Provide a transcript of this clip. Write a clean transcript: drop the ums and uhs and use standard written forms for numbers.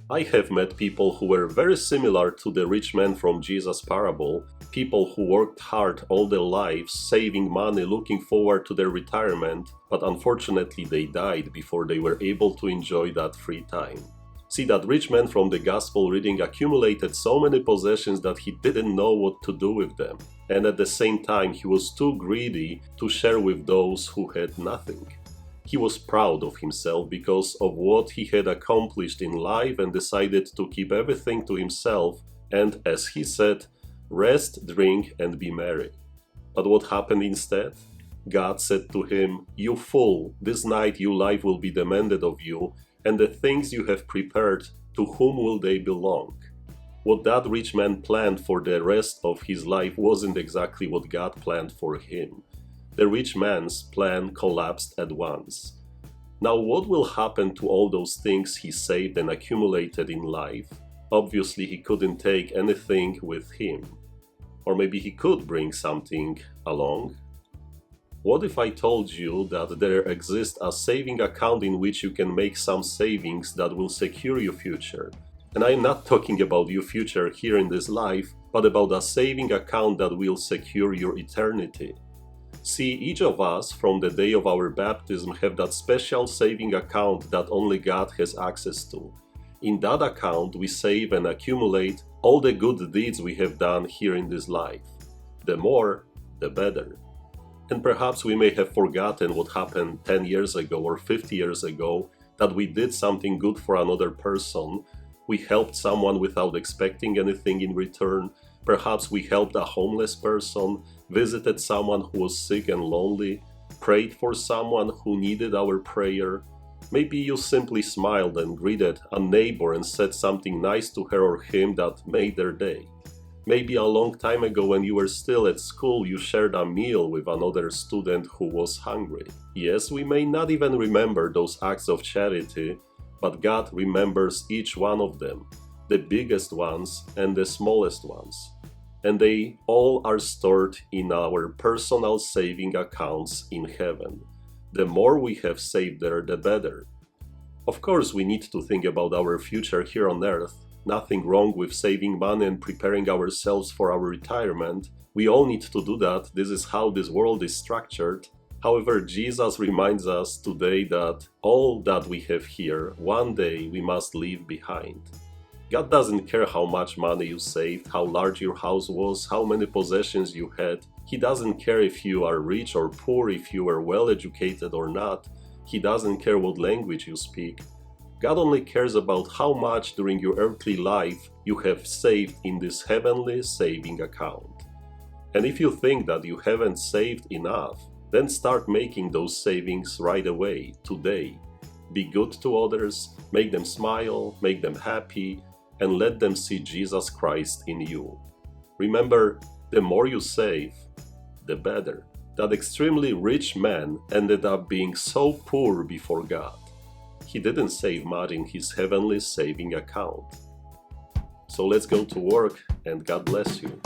I have met people who were very similar to the rich man from Jesus' parable, people who worked hard all their lives, saving money, looking forward to their retirement, but unfortunately they died before they were able to enjoy that free time. See, that rich man from the gospel reading accumulated so many possessions that he didn't know what to do with them, and at the same time he was too greedy to share with those who had nothing. He was proud of himself because of what he had accomplished in life and decided to keep everything to himself and, as he said, rest, drink, and be merry. But what happened instead? God said to him, "You fool, this night your life will be demanded of you, and the things you have prepared, to whom will they belong?" What that rich man planned for the rest of his life wasn't exactly what God planned for him. The rich man's plan collapsed at once. Now, what will happen to all those things he saved and accumulated in life? Obviously, he couldn't take anything with him. Or maybe he could bring something along. What if I told you that there exists a saving account in which you can make some savings that will secure your future? And I'm not talking about your future here in this life, but about a saving account that will secure your eternity. See, each of us from the day of our baptism have that special saving account that only God has access to. In that account we save and accumulate all the good deeds we have done here in this life. The more, the better. And perhaps we may have forgotten what happened 10 years ago or 50 years ago, that we did something good for another person. We helped someone without expecting anything in return. Perhaps we helped a homeless person, visited someone who was sick and lonely, prayed for someone who needed our prayer. Maybe you simply smiled and greeted a neighbor and said something nice to her or him that made their day. Maybe a long time ago when you were still at school, you shared a meal with another student who was hungry. Yes, we may not even remember those acts of charity, but God remembers each one of them, the biggest ones and the smallest ones. And they all are stored in our personal saving accounts in heaven. The more we have saved there, the better. Of course, we need to think about our future here on earth. Nothing wrong with saving money and preparing ourselves for our retirement. We all need to do that. This is how this world is structured. However, Jesus reminds us today that all that we have here, one day we must leave behind. God doesn't care how much money you saved, how large your house was, how many possessions you had. He doesn't care if you are rich or poor, if you are well educated or not. He doesn't care what language you speak. God only cares about how much during your earthly life you have saved in this heavenly saving account. And if you think that you haven't saved enough, then start making those savings right away, today. Be good to others, make them smile, make them happy, and let them see Jesus Christ in you. Remember, the more you save, the better. That extremely rich man ended up being so poor before God. He didn't save much in his heavenly saving account. So let's go to work, and God bless you.